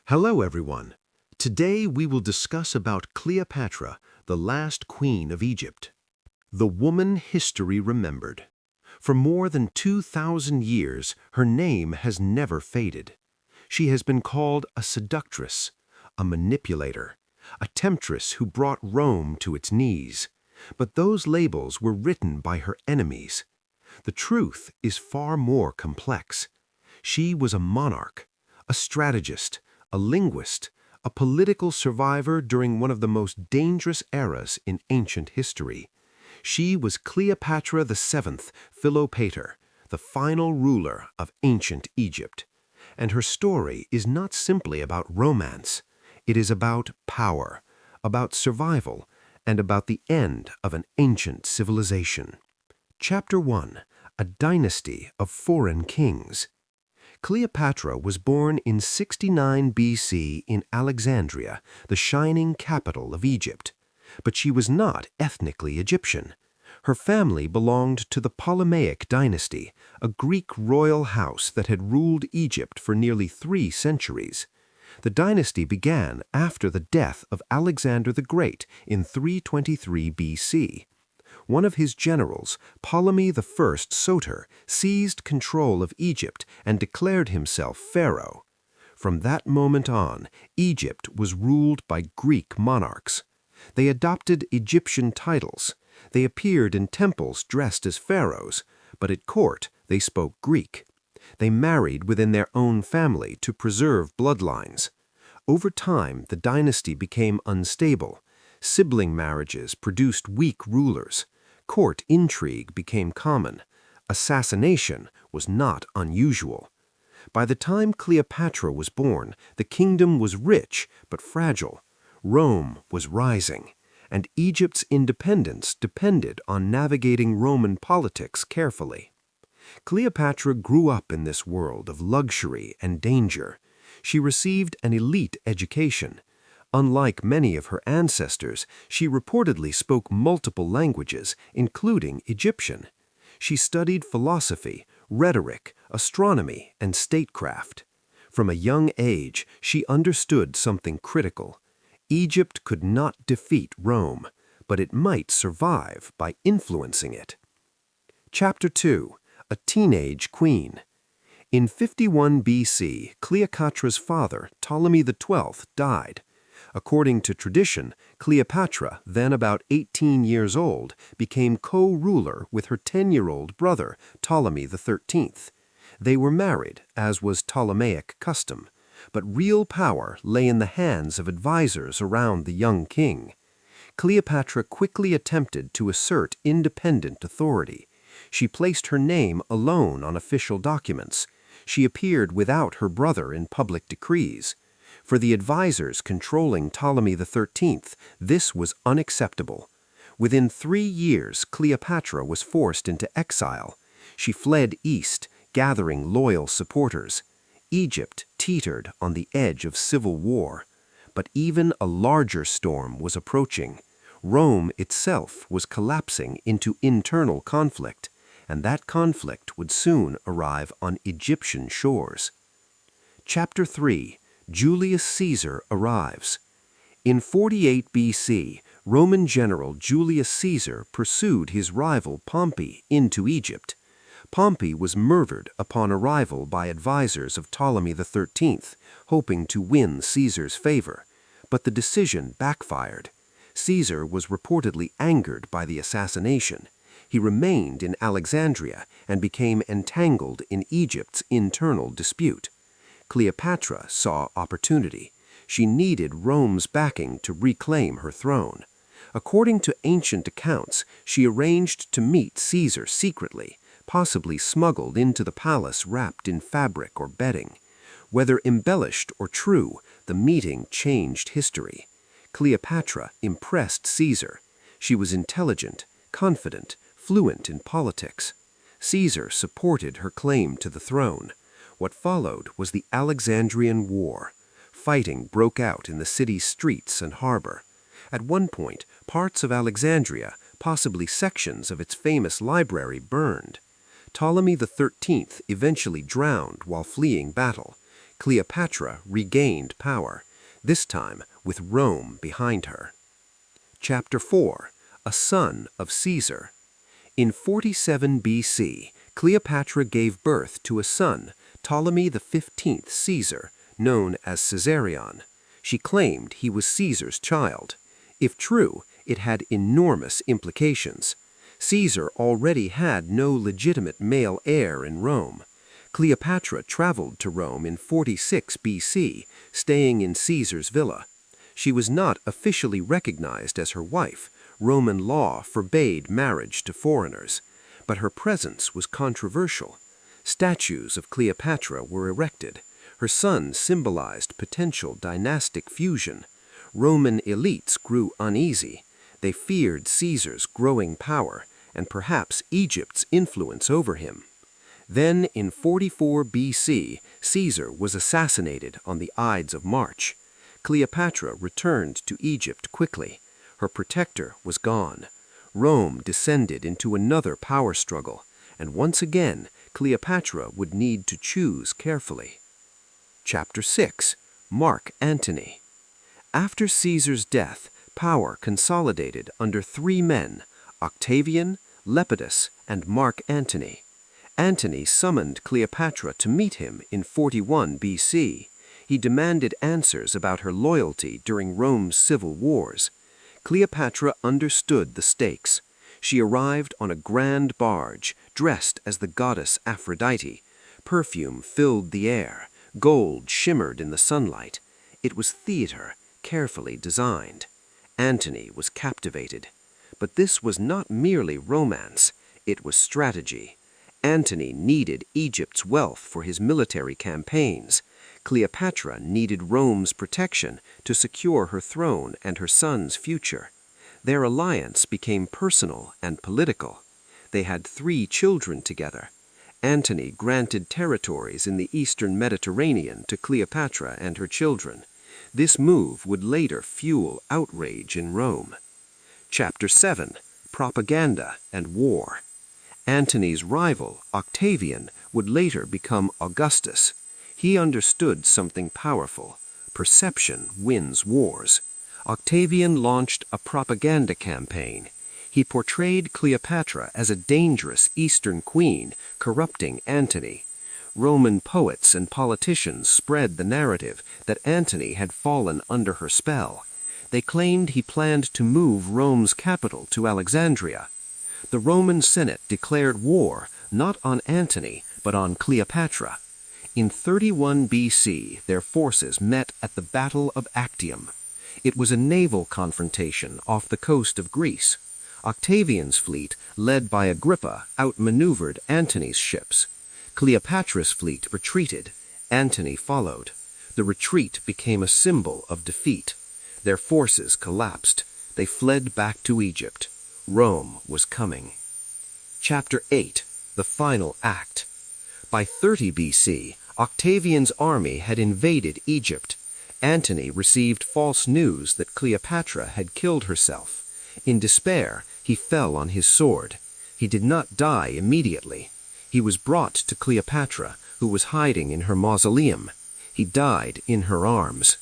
Hello, everyone. Today we will discuss about Cleopatra, the last queen of Egypt. The woman history remembered. For more than 2,000 years, her name has never faded. She has been called a seductress, a manipulator, a temptress who brought Rome to its knees. But those labels were written by her enemies. The truth is far more complex. She was a monarch, a strategist, a linguist, a political survivor during one of the most dangerous eras in ancient history. She was Cleopatra VII Philopator, the final ruler of ancient Egypt. And her story is not simply about romance. It is about power, about survival, and about the end of an ancient civilization. Chapter 1. A Dynasty of Foreign Kings. Cleopatra was born in 69 BC in Alexandria, the shining capital of Egypt. But she was not ethnically Egyptian. Her family belonged to the Ptolemaic dynasty, a Greek royal house that had ruled Egypt for nearly 3 centuries. The dynasty began after the death of Alexander the Great in 323 BC. One of his generals, Ptolemy I Soter, seized control of Egypt and declared himself pharaoh. From that moment on, Egypt was ruled by Greek monarchs. They adopted Egyptian titles. They appeared in temples dressed as pharaohs, but at court they spoke Greek. They married within their own family to preserve bloodlines. Over time, the dynasty became unstable. Sibling marriages produced weak rulers. Court intrigue became common. Assassination was not unusual. By the time Cleopatra was born, the kingdom was rich but fragile. Rome was rising, and Egypt's independence depended on navigating Roman politics carefully. Cleopatra grew up in this world of luxury and danger. She received an elite education. Unlike many of her ancestors, she reportedly spoke multiple languages, including Egyptian. She studied philosophy, rhetoric, astronomy, and statecraft. From a young age, she understood something critical. Egypt could not defeat Rome, but it might survive by influencing it. Chapter 2. A Teenage Queen. In 51 BC, Cleopatra's father, Ptolemy XII, died. According to tradition, Cleopatra, then about 18 years old, became co-ruler with her 10-year-old brother, Ptolemy XIII. They were married, as was Ptolemaic custom, but real power lay in the hands of advisors around the young king. Cleopatra quickly attempted to assert independent authority. She placed her name alone on official documents. She appeared without her brother in public decrees. For the advisors controlling Ptolemy XIII, this was unacceptable. Within 3 years, Cleopatra was forced into exile. She fled east, gathering loyal supporters. Egypt teetered on the edge of civil war. But even a larger storm was approaching. Rome itself was collapsing into internal conflict, and that conflict would soon arrive on Egyptian shores. Chapter 3. Julius Caesar arrives. In 48 BC, Roman general Julius Caesar pursued his rival Pompey into Egypt. Pompey was murdered upon arrival by advisors of Ptolemy XIII, hoping to win Caesar's favor. But the decision backfired. Caesar was reportedly angered by the assassination. He remained in Alexandria and became entangled in Egypt's internal dispute. Cleopatra saw opportunity. She needed Rome's backing to reclaim her throne. According to ancient accounts, she arranged to meet Caesar secretly, possibly smuggled into the palace wrapped in fabric or bedding. Whether embellished or true, the meeting changed history. Cleopatra impressed Caesar. She was intelligent, confident, fluent in politics. Caesar supported her claim to the throne. What followed was the Alexandrian War. Fighting broke out in the city's streets and harbor. At one point, parts of Alexandria, possibly sections of its famous library, burned. Ptolemy XIII eventually drowned while fleeing battle. Cleopatra regained power, this time with Rome behind her. Chapter 4. A son of Caesar. In 47 BC, Cleopatra gave birth to a son, Ptolemy XV Caesar, known as Caesarion. She claimed he was Caesar's child. If true, it had enormous implications. Caesar already had no legitimate male heir in Rome. Cleopatra traveled to Rome in 46 BC, staying in Caesar's villa. She was not officially recognized as her wife. Roman law forbade marriage to foreigners, but her presence was controversial. Statues of Cleopatra were erected. Her son symbolized potential dynastic fusion. Roman elites grew uneasy. They feared Caesar's growing power and perhaps Egypt's influence over him. Then, in 44 BC, Caesar was assassinated on the Ides of March. Cleopatra returned to Egypt quickly. Her protector was gone. Rome descended into another power struggle, and once again, Cleopatra would need to choose carefully. Chapter 6. Mark Antony. After Caesar's death, power consolidated under three men, Octavian, Lepidus, and Mark Antony. Antony summoned Cleopatra to meet him in 41 BC. He demanded answers about her loyalty during Rome's civil wars. Cleopatra understood the stakes. She arrived on a grand barge, dressed as the goddess Aphrodite. Perfume filled the air. Gold shimmered in the sunlight. It was theater, carefully designed. Antony was captivated. But this was not merely romance. It was strategy. Antony needed Egypt's wealth for his military campaigns. Cleopatra needed Rome's protection to secure her throne and her son's future. Their alliance became personal and political. They had 3 children together. Antony granted territories in the eastern Mediterranean to Cleopatra and her children. This move would later fuel outrage in Rome. Chapter 7. Propaganda and War. Antony's rival, Octavian, would later become Augustus. He understood something powerful. Perception wins wars. Octavian launched a propaganda campaign. He portrayed Cleopatra as a dangerous Eastern queen, corrupting Antony. Roman poets and politicians spread the narrative that Antony had fallen under her spell. They claimed he planned to move Rome's capital to Alexandria. The Roman Senate declared war not on Antony, but on Cleopatra. In 31 BC, their forces met at the Battle of Actium. It was a naval confrontation off the coast of Greece. Octavian's fleet, led by Agrippa, outmaneuvered Antony's ships. Cleopatra's fleet retreated. Antony followed. The retreat became a symbol of defeat. Their forces collapsed. They fled back to Egypt. Rome was coming. Chapter 8. The Final Act. By 30 BC, Octavian's army had invaded Egypt. Antony received false news that Cleopatra had killed herself. In despair, he fell on his sword. He did not die immediately. He was brought to Cleopatra, who was hiding in her mausoleum. He died in her arms.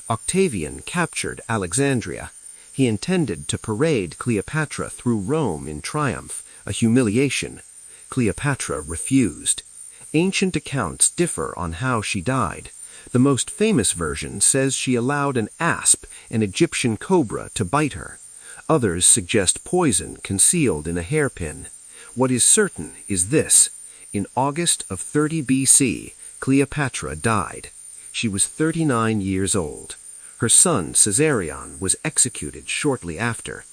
Octavian captured Alexandria. He intended to parade Cleopatra through Rome in triumph, a humiliation. Cleopatra refused. Ancient accounts differ on how she died. The most famous version says she allowed an asp, an Egyptian cobra, to bite her. Others suggest poison concealed in a hairpin. What is certain is this. In August of 30 BC, Cleopatra died. She was 39 years old. Her son Caesarion was executed shortly after.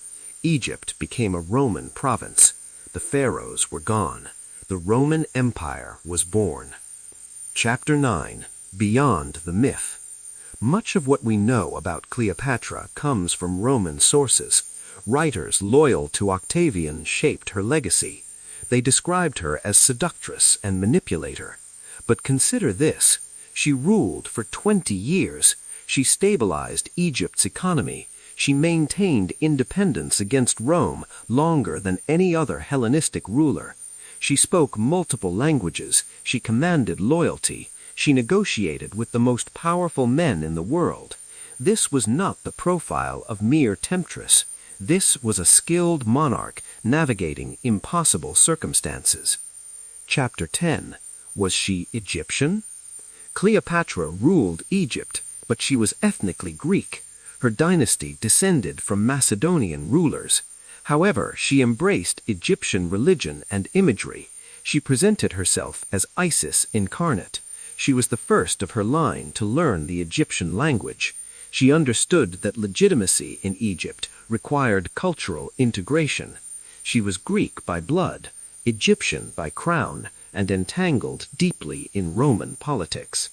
Egypt became a Roman province. The pharaohs were gone. The Roman Empire was born. Chapter 9. Beyond the Myth. Much of what we know about Cleopatra comes from Roman sources. Writers loyal to Octavian shaped her legacy. They described her as seductress and manipulator. But consider this. She ruled for 20 years. She stabilized Egypt's economy. She maintained independence against Rome longer than any other Hellenistic ruler. She spoke multiple languages. She commanded loyalty. She negotiated with the most powerful men in the world. This was not the profile of mere temptress. This was a skilled monarch navigating impossible circumstances. Chapter 10. Was she Egyptian? Cleopatra ruled Egypt, but she was ethnically Greek. Her dynasty descended from Macedonian rulers. However, she embraced Egyptian religion and imagery. She presented herself as Isis incarnate. She was the first of her line to learn the Egyptian language. She understood that legitimacy in Egypt required cultural integration. She was Greek by blood, Egyptian by crown, and entangled deeply in Roman politics.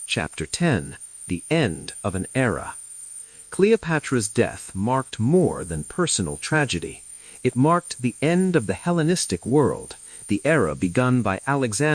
Chapter 10. The End of an Era. Cleopatra's death marked more than personal tragedy. It marked the end of the Hellenistic world, the era begun by Alexander